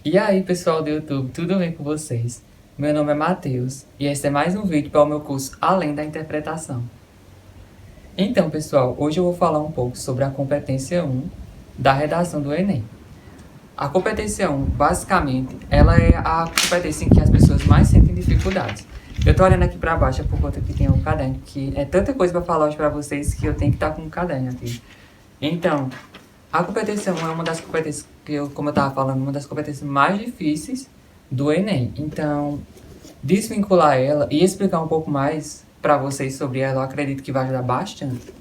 E aí, pessoal do YouTube, tudo bem com vocês? Meu nome é Matheus e esse é mais um vídeo para o meu curso Além da Interpretação. Então, pessoal, hoje eu vou falar um pouco sobre a competência 1 da redação do Enem. A competência 1, basicamente, ela é a competência em que as pessoas mais sentem dificuldades. Eu tô olhando aqui para baixo por conta que tem um caderno, que é tanta coisa para falar hoje para vocês que eu tenho que estar com um caderno aqui. Então, a competência 1 é uma das competências que como eu estava falando, uma das competências mais difíceis do Enem. Então, desvincular ela e explicar um pouco mais para vocês sobre ela, eu acredito que vai ajudar bastante.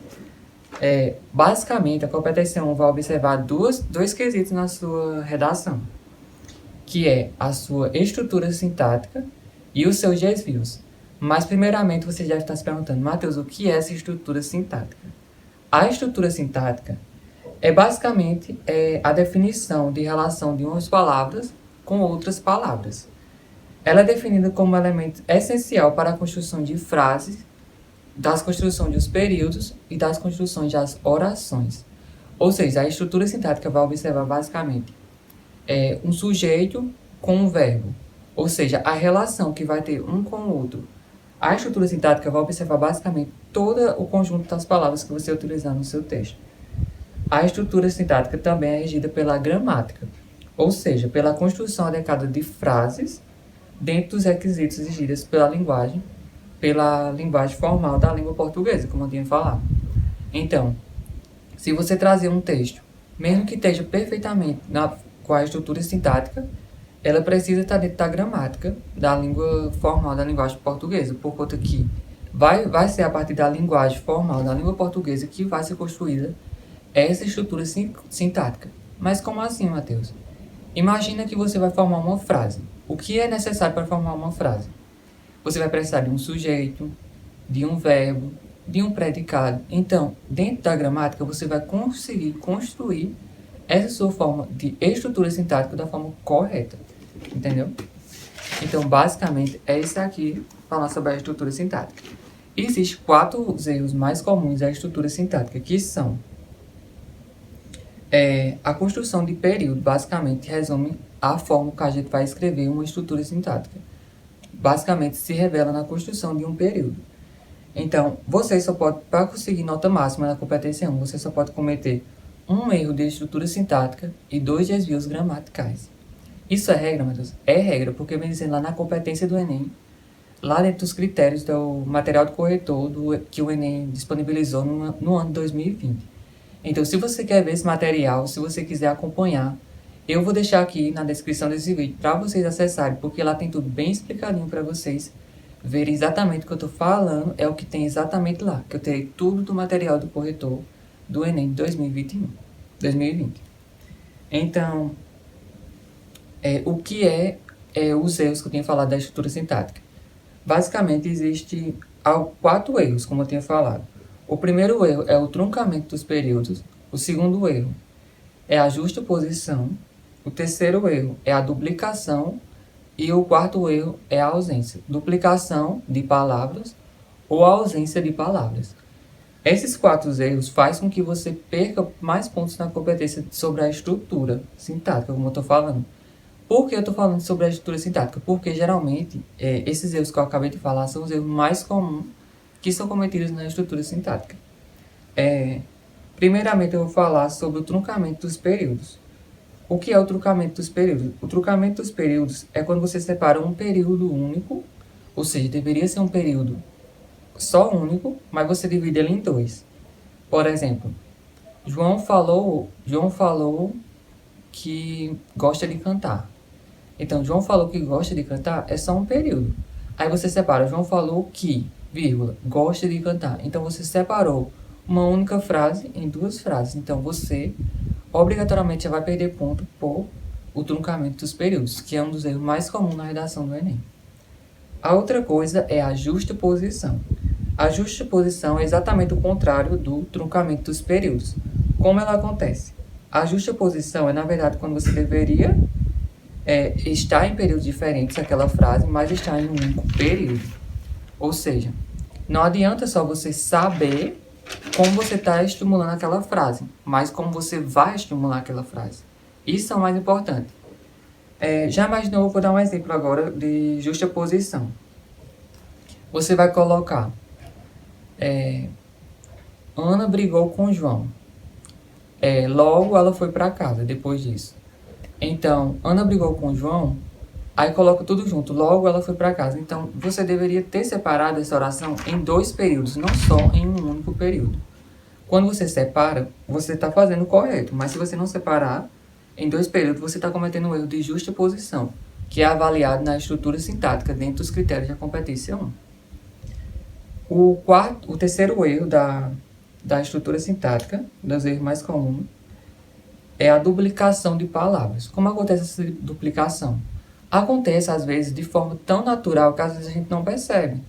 Basicamente, a competência 1 vai observar dois quesitos na sua redação, que é a sua estrutura sintática e os seus desvios. Mas, primeiramente, você já está se perguntando, Matheus, o que é essa estrutura sintática? A estrutura sintática é basicamente a definição de relação de umas palavras com outras palavras. Ela é definida como elemento essencial para a construção de frases, das construções dos períodos e das construções das orações. Ou seja, a estrutura sintática vai observar basicamente um sujeito com um verbo, ou seja, a relação que vai ter um com o outro. A estrutura sintática vai observar basicamente todo o conjunto das palavras que você utilizar no seu texto. A estrutura sintática também é regida pela gramática, ou seja, pela construção adequada de frases dentro dos requisitos exigidos pela linguagem formal da língua portuguesa, como eu tinha falado. Então, se você trazer um texto, mesmo que esteja perfeitamente com a estrutura sintática, ela precisa estar dentro da gramática da língua formal da linguagem portuguesa, por conta que vai ser a partir da linguagem formal da língua portuguesa que vai ser construída essa estrutura sintática. Mas como assim, Matheus? Imagina que você vai formar uma frase. O que é necessário para formar uma frase? Você vai precisar de um sujeito, de um verbo, de um predicado. Então, dentro da gramática, você vai conseguir construir essa sua forma de estrutura sintática da forma correta. Entendeu? Então, basicamente, é isso aqui falar sobre a estrutura sintática. Existem 4 erros mais comuns da estrutura sintática, que são a construção de período, basicamente, resume a forma que a gente vai escrever uma estrutura sintática. Basicamente, se revela na construção de um período. Então, você só pode, para conseguir nota máxima na competência 1, você só pode cometer um erro de estrutura sintática e 2 desvios gramaticais. Isso é regra, Matheus? É regra, porque vem dizendo lá na competência do Enem, lá dentro dos critérios do material do corretor que o Enem disponibilizou no ano de 2020. Então, se você quer ver esse material, se você quiser acompanhar, eu vou deixar aqui na descrição desse vídeo para vocês acessarem, porque lá tem tudo bem explicadinho para vocês verem exatamente o que eu estou falando, é o que tem exatamente lá, que eu terei tudo do material do corretor do Enem de 2020. Então, o que os erros que eu tinha falado da estrutura sintática? Basicamente, existe 4 erros, como eu tinha falado. O primeiro erro é o truncamento dos períodos. O segundo erro é a justaposição. O terceiro erro é a duplicação. E o quarto erro é a ausência. Duplicação de palavras ou ausência de palavras. Esses 4 erros fazem com que você perca mais pontos na competência sobre a estrutura sintática, como eu estou falando. Por que eu estou falando sobre a estrutura sintática? Porque geralmente esses erros que eu acabei de falar são os erros mais comuns que são cometidos na estrutura sintática. Primeiramente, eu vou falar sobre o truncamento dos períodos. O que é o truncamento dos períodos? O truncamento dos períodos é quando você separa um período único, ou seja, deveria ser um período só único, mas você divide ele em 2. Por exemplo, João falou que gosta de cantar. Então, João falou que gosta de cantar é só um período. Aí você separa, João falou que, vírgula, gosta de cantar. Então, você separou uma única frase em 2 frases. Então, você obrigatoriamente já vai perder ponto por o truncamento dos períodos, que é um dos erros mais comuns na redação do Enem. A outra coisa é a justaposição. A justaposição é exatamente o contrário do truncamento dos períodos. Como ela acontece? A justaposição é, na verdade, quando você deveria estar em períodos diferentes aquela frase, mas está em um único período. Ou seja, não adianta só você saber como você está estimulando aquela frase, mas como você vai estimular aquela frase. Isso é o mais importante. Já imaginou, vou dar um exemplo agora de justaposição. Você vai colocar Ana brigou com João. Logo ela foi para casa depois disso. Então, Ana brigou com João, aí coloca tudo junto. Logo ela foi para casa. Então, você deveria ter separado essa oração em 2 períodos, não só em um único período. Quando você separa, você está fazendo o correto. Mas se você não separar em 2 períodos, você está cometendo um erro de justaposição, que é avaliado na estrutura sintática dentro dos critérios da competência 1. O terceiro erro da estrutura sintática, dos erros mais comuns, é a duplicação de palavras. Como acontece essa duplicação? Acontece, às vezes, de forma tão natural que às vezes a gente não percebe.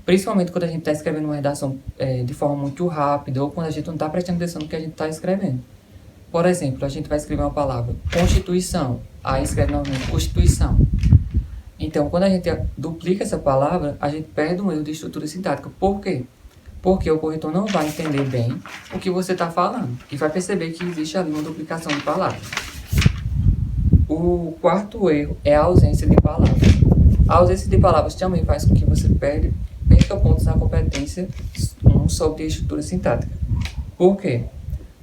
Principalmente quando a gente está escrevendo uma redação de forma muito rápida ou quando a gente não está prestando atenção no que a gente está escrevendo. Por exemplo, a gente vai escrever uma palavra Constituição, aí escreve novamente Constituição. Então, quando a gente duplica essa palavra, a gente perde um erro de estrutura sintática. Por quê? Porque o corretor não vai entender bem o que você está falando e vai perceber que existe ali uma duplicação de palavras. O quarto erro é a ausência de palavras. A ausência de palavras também faz com que você perca pontos na competência 1 sobre a estrutura sintática. Por quê?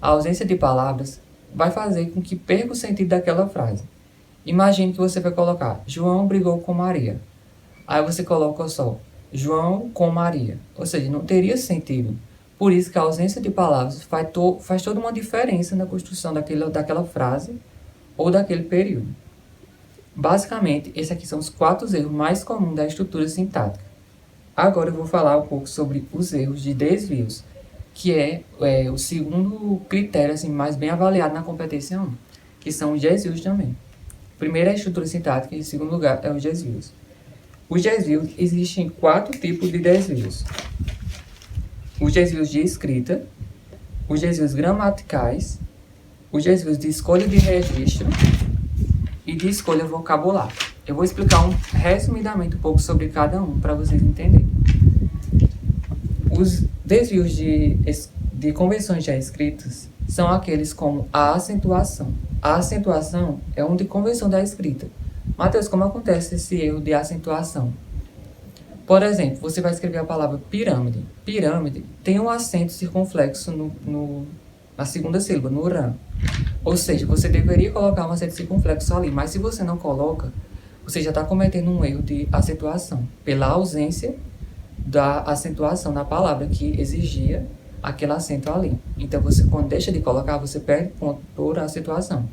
A ausência de palavras vai fazer com que perca o sentido daquela frase. Imagine que você vai colocar João brigou com Maria. Aí você coloca só João com Maria. Ou seja, não teria sentido. Por isso que a ausência de palavras faz toda uma diferença na construção daquela frase ou daquele período. Basicamente, esses aqui são os 4 erros mais comuns da estrutura sintática. Agora eu vou falar um pouco sobre os erros de desvios, que é o segundo critério assim, mais bem avaliado na competência 1, que são os desvios também. Primeiro é a estrutura sintática e em segundo lugar é os desvios. Os desvios, existem 4 tipos de desvios. Os desvios de escrita, os desvios gramaticais, os desvios de escolha de registro e de escolha vocabular. Eu vou explicar resumidamente um pouco sobre cada um para vocês entenderem. Os desvios de convenções já escritas são aqueles como a acentuação. A acentuação é um de convenção da escrita. Mateus, como acontece esse erro de acentuação? Por exemplo, você vai escrever a palavra pirâmide. Pirâmide tem um acento circunflexo na segunda sílaba, no rã. Ou seja, você deveria colocar um acento circunflexo ali, mas se você não coloca, você já está cometendo um erro de acentuação, pela ausência da acentuação na palavra que exigia aquele acento ali. Então, você, quando deixa de colocar, você perde ponto por acentuação.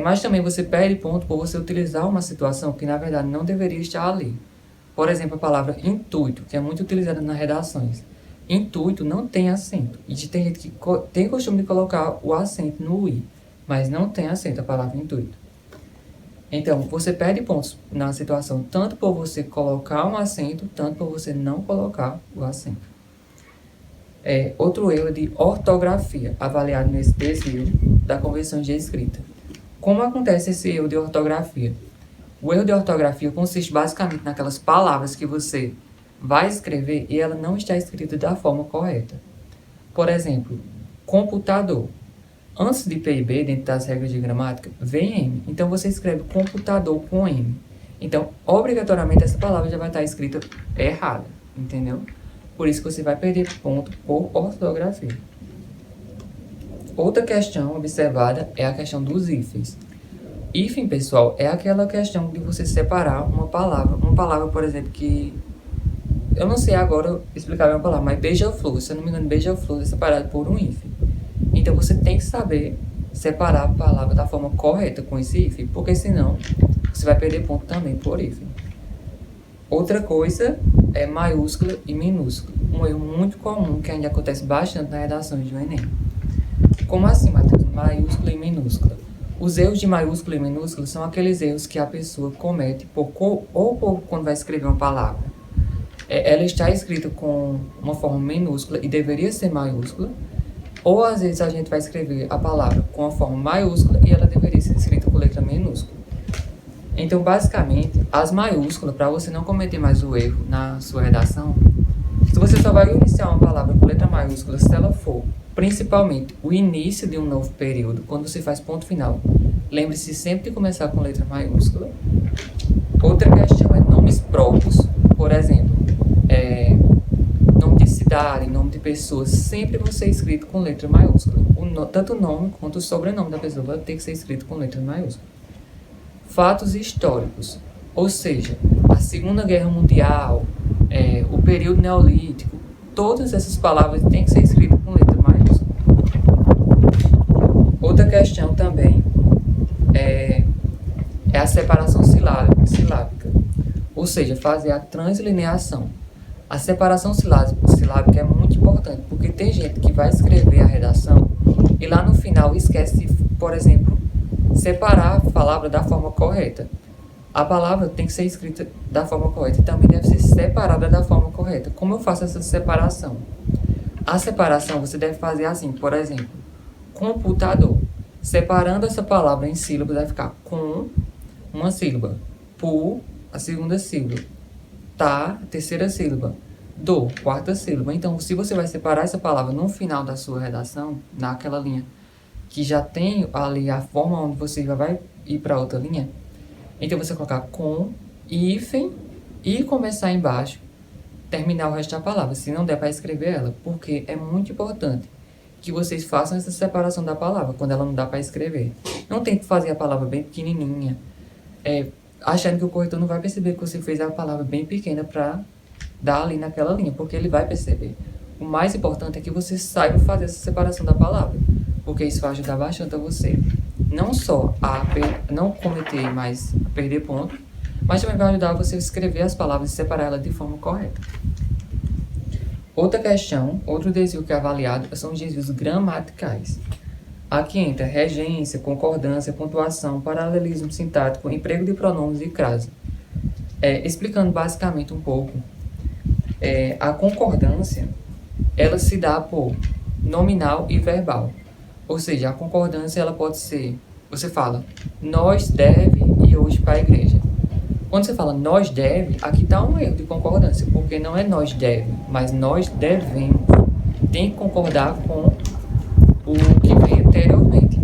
Mas também você perde ponto por você utilizar uma situação que, na verdade, não deveria estar ali. Por exemplo, a palavra intuito, que é muito utilizada nas redações. Intuito não tem acento. E tem gente que tem costume de colocar o acento no i, mas não tem acento a palavra intuito. Então, você perde pontos na situação, tanto por você colocar um acento, tanto por você não colocar o acento. Outro erro de ortografia, avaliado nesse desvio da convenção de escrita. Como acontece esse erro de ortografia? O erro de ortografia consiste basicamente naquelas palavras que você vai escrever e ela não está escrita da forma correta. Por exemplo, computador. Antes de P e B, dentro das regras de gramática, vem M. Então, você escreve computador com M. Então, obrigatoriamente, essa palavra já vai estar escrita errada, entendeu? Por isso que você vai perder ponto por ortografia. Outra questão observada é a questão dos hífens. Hífen, pessoal, é aquela questão de você separar uma palavra, por exemplo, que... Eu não sei agora explicar bem a palavra, mas beija-flor, se eu não me engano, beija-flor é separado por um hífen. Então, você tem que saber separar a palavra da forma correta com esse hífen, porque senão você vai perder ponto também por hífen. Outra coisa é maiúscula e minúscula. Um erro muito comum que ainda acontece bastante nas redações do Enem. Como assim, Matheus? Maiúscula e minúscula. Os erros de maiúscula e minúscula são aqueles erros que a pessoa comete quando vai escrever uma palavra. Ela está escrita com uma forma minúscula e deveria ser maiúscula, ou às vezes a gente vai escrever a palavra com a forma maiúscula e ela deveria ser escrita com letra minúscula. Então, basicamente, as maiúsculas, para você não cometer mais o erro na sua redação, se você só vai iniciar uma palavra com letra maiúscula, se ela for principalmente o início de um novo período, quando você faz ponto final Lembre-se sempre de começar com letra maiúscula. Outra questão é nomes próprios, por exemplo, nome de cidade, nome de pessoa, sempre vai ser escrito com letra maiúscula. Tanto o nome quanto o sobrenome da pessoa vai ter que ser escrito com letra maiúscula. Fatos históricos, ou seja, a Segunda Guerra Mundial, o período neolítico, todas essas palavras têm que ser escritas com letra maiúscula. Outra questão também é a separação silábica, ou seja, fazer a translineação. A separação silábica é muito importante, porque tem gente que vai escrever a redação e lá no final esquece de, por exemplo, separar a palavra da forma correta. A palavra tem que ser escrita da forma correta e também deve ser separada da forma correta. Como eu faço essa separação? A separação você deve fazer assim, por exemplo, computador. Separando essa palavra em sílabas, vai ficar com uma sílaba, por a segunda sílaba, tá, a terceira sílaba, do, quarta sílaba. Então, se você vai separar essa palavra no final da sua redação, naquela linha que já tem ali a forma onde você já vai ir para outra linha, então você colocar com, hífen e começar embaixo, terminar o resto da palavra, se não der para escrever ela, porque é muito importante que vocês façam essa separação da palavra, quando ela não dá para escrever. Não tente fazer a palavra bem pequenininha, achando que o corretor não vai perceber que você fez a palavra bem pequena para dar ali naquela linha, porque ele vai perceber. O mais importante é que você saiba fazer essa separação da palavra, porque isso vai ajudar bastante a você, não só a não cometer mais, a perder ponto, mas também vai ajudar você a escrever as palavras e separar elas de forma correta. Outra questão, outro desvio que é avaliado são os desvios gramaticais. Aqui entra regência, concordância, pontuação, paralelismo sintático, emprego de pronomes e crase. Explicando basicamente um pouco, a concordância, ela se dá por nominal e verbal. Ou seja, a concordância ela pode ser, você fala, nós deve ir hoje para a igreja. Quando você fala nós deve, aqui está um erro de concordância, porque não é nós deve, mas nós devemos. Tem que concordar com o que vem anteriormente.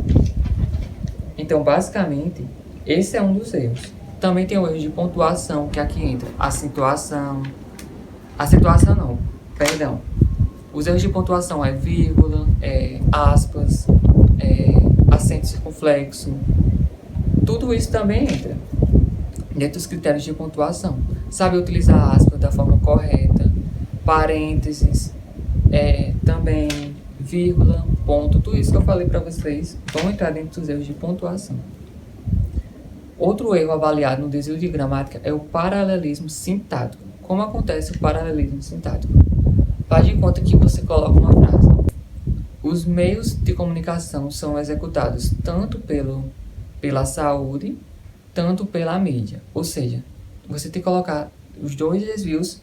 Então, basicamente, esse é um dos erros. Também tem o erro de pontuação, que aqui entra acentuação. Acentuação não, perdão. Os erros de pontuação é vírgula, aspas, acento circunflexo. Tudo isso também entra dentro dos critérios de pontuação. Sabe utilizar aspas da forma correta, parênteses, também vírgula, ponto, tudo isso que eu falei para vocês vão entrar dentro dos erros de pontuação. Outro erro avaliado no desvio de gramática é o paralelismo sintático. Como acontece o paralelismo sintático? Faz de conta que você coloca uma frase. Os meios de comunicação são executados tanto pela saúde, tanto pela mídia. Ou seja, você tem que colocar os dois desvios,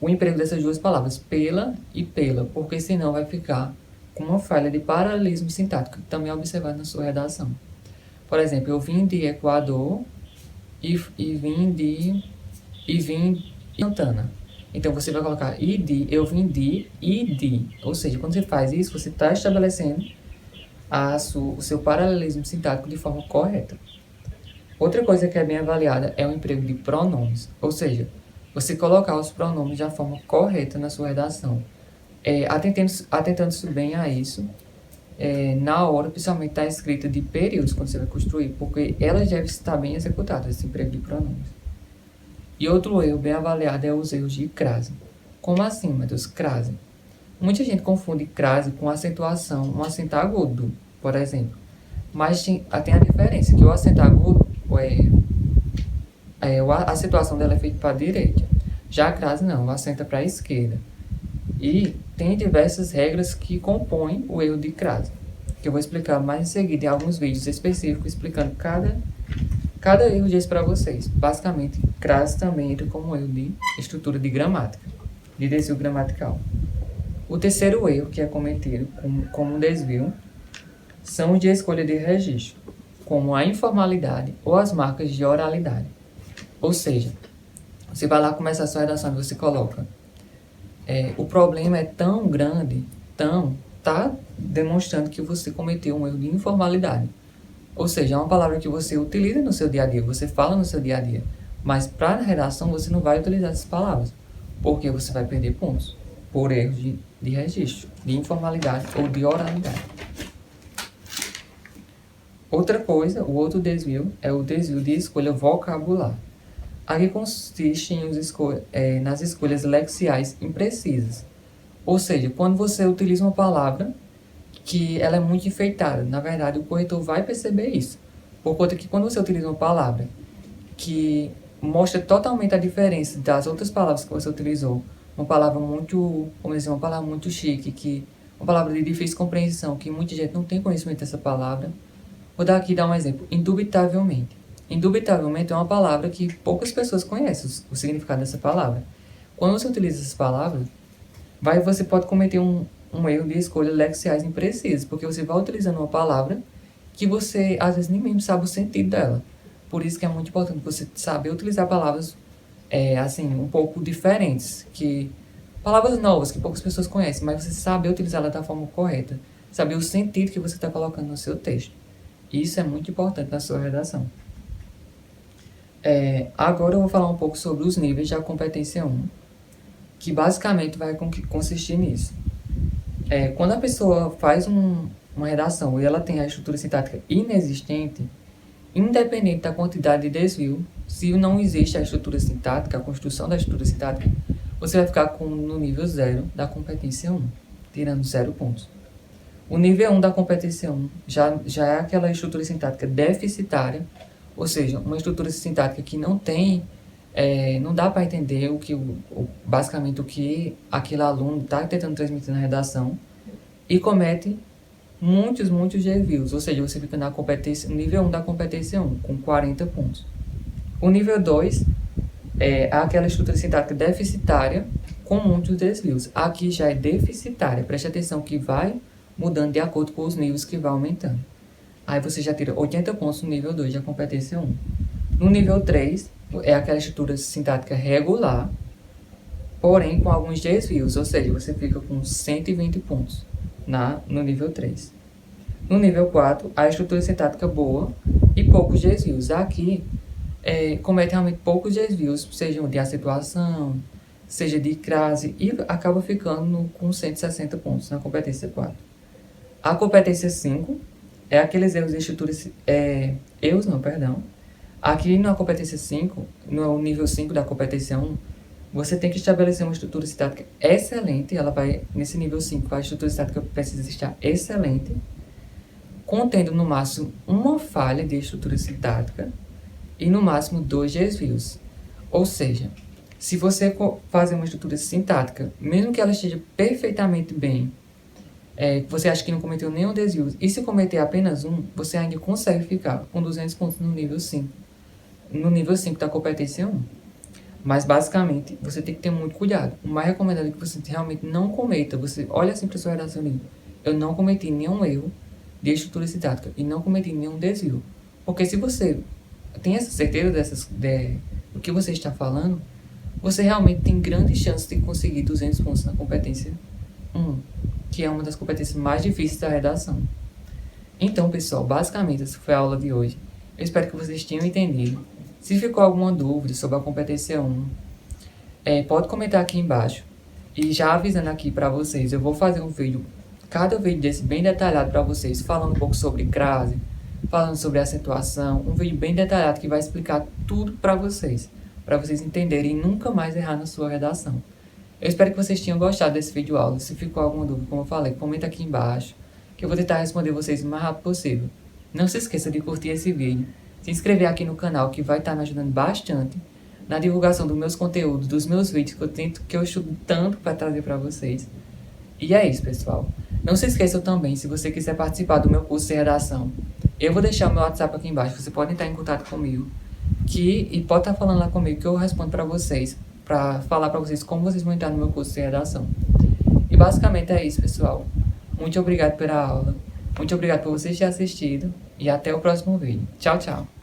o emprego dessas duas palavras, pela e pela, porque senão vai ficar com uma falha de paralelismo sintático, também é observado na sua redação. Por exemplo, eu vim de Equador e vim de Santana. Então, você vai colocar eu vim de e de. Ou seja, quando você faz isso, você está estabelecendo o seu paralelismo sintático de forma correta. Outra coisa que é bem avaliada é o emprego de pronomes. Ou seja, você colocar os pronomes da forma correta na sua redação. Atentando-se bem a isso, na hora, principalmente da escrita de períodos, quando você vai construir, porque elas devem estar bem executadas, esse emprego de pronomes. E outro erro bem avaliado é os erros de crase. Como assim, meu Deus, crase? Muita gente confunde crase com acentuação, um acento agudo, por exemplo. Mas tem a diferença, que o acento agudo, a acentuação dela é feita para a direita. Já a crase não, o acento é para a esquerda. E tem diversas regras que compõem o erro de crase, que eu vou explicar mais em seguida em alguns vídeos específicos, explicando cada erro desse para vocês. Basicamente, crase também entra como erro de estrutura de gramática, de desvio gramatical. O terceiro erro que é cometido como um desvio são os de escolha de registro, como a informalidade ou as marcas de oralidade. Ou seja, você vai lá começar a sua redação e você coloca o problema é tão grande, tá demonstrando que você cometeu um erro de informalidade. Ou seja, é uma palavra que você utiliza no seu dia a dia, você fala no seu dia a dia. Mas para a redação você não vai utilizar essas palavras, porque você vai perder pontos por erros de registro, de informalidade ou de oralidade. Outra coisa, o outro desvio é o desvio de escolha vocabular. Aqui consiste nas escolhas lexiais imprecisas. Ou seja, quando você utiliza uma palavra que ela é muito enfeitada, na verdade o corretor vai perceber isso. Por conta que quando você utiliza uma palavra que mostra totalmente a diferença das outras palavras que você utilizou, uma palavra muito, vamos dizer, uma palavra muito chique, uma palavra de difícil compreensão, que muita gente não tem conhecimento dessa palavra. Vou dar um exemplo, indubitavelmente. Indubitavelmente é uma palavra que poucas pessoas conhecem o significado dessa palavra. Quando você utiliza essas palavras, você pode cometer um erro de escolha lexiais imprecisas, porque você vai utilizando uma palavra que você, às vezes, nem mesmo sabe o sentido dela. Por isso que é muito importante você saber utilizar palavras, assim, um pouco diferentes, palavras novas que poucas pessoas conhecem, mas você saber utilizá-la da forma correta, saber o sentido que você está colocando no seu texto. Isso é muito importante na sua redação. Agora eu vou falar um pouco sobre os níveis da competência 1, que basicamente vai consistir nisso. Quando a pessoa faz uma redação e ela tem a estrutura sintática inexistente, independente da quantidade de desvio, se não existe a estrutura sintática, a construção da estrutura sintática, você vai ficar no nível 0 da competência 1, tirando 0 pontos. O nível 1 da competência 1 já é aquela estrutura sintática deficitária, ou seja, uma estrutura sintática que não tem, não dá para entender basicamente o que aquele aluno está tentando transmitir na redação e comete muitos desvios, ou seja, você fica no nível 1 da competência 1, com 40 pontos. O nível 2 é aquela estrutura sintática deficitária com muitos desvios. Aqui já é deficitária, preste atenção que vai mudando de acordo com os níveis que vai aumentando. Aí você já tira 80 pontos no nível 2 da competência 1. No nível 3, é aquela estrutura sintática regular, porém com alguns desvios, ou seja, você fica com 120 pontos no nível 3. No nível 4, a estrutura sintática boa e poucos desvios. Aqui, comete realmente poucos desvios, sejam de acentuação, seja de crase, e acaba ficando com 160 pontos na competência 4. A competência 5 é aqueles erros de estrutura... Aqui na competência 5, no nível 5 da competência 1, você tem que estabelecer uma estrutura sintática excelente. Nesse nível 5, a estrutura sintática precisa estar excelente, contendo no máximo uma falha de estrutura sintática e no máximo 2 desvios. Ou seja, se você fazer uma estrutura sintática, mesmo que ela esteja perfeitamente bem, você acha que não cometeu nenhum desvio, e se cometer apenas um, você ainda consegue ficar com 200 pontos no nível 5. No nível 5 da competência 1. Mas, basicamente, você tem que ter muito cuidado. O mais recomendado é que você realmente não cometa. Você olha assim para a sua redação ali. Eu não cometi nenhum erro de estrutura sintática e não cometi nenhum desvio. Porque se você tem essa certeza do que você está falando, você realmente tem grandes chances de conseguir 200 pontos na competência 1, que é uma das competências mais difíceis da redação. Então, pessoal, basicamente, essa foi a aula de hoje. Eu espero que vocês tenham entendido. Se ficou alguma dúvida sobre a competência 1, pode comentar aqui embaixo. E já avisando aqui para vocês, eu vou fazer um vídeo, cada vídeo desse bem detalhado para vocês, falando um pouco sobre crase, falando sobre acentuação, um vídeo bem detalhado que vai explicar tudo para vocês entenderem e nunca mais errar na sua redação. Eu espero que vocês tenham gostado desse vídeo aula. Se ficou alguma dúvida, como eu falei, comenta aqui embaixo, que eu vou tentar responder vocês o mais rápido possível. Não se esqueça de curtir esse vídeo, se inscrever aqui no canal, que vai estar me ajudando bastante na divulgação dos meus conteúdos, dos meus vídeos, que eu estudo tanto para trazer para vocês. E é isso, pessoal. Não se esqueçam também, se você quiser participar do meu curso de redação, eu vou deixar o meu WhatsApp aqui embaixo, você pode entrar em contato comigo, e pode estar falando lá comigo, que eu respondo para vocês, para falar para vocês como vocês vão entrar no meu curso de redação. E basicamente é isso, pessoal. Muito obrigado pela aula, muito obrigado por vocês terem assistido, e até o próximo vídeo. Tchau, tchau!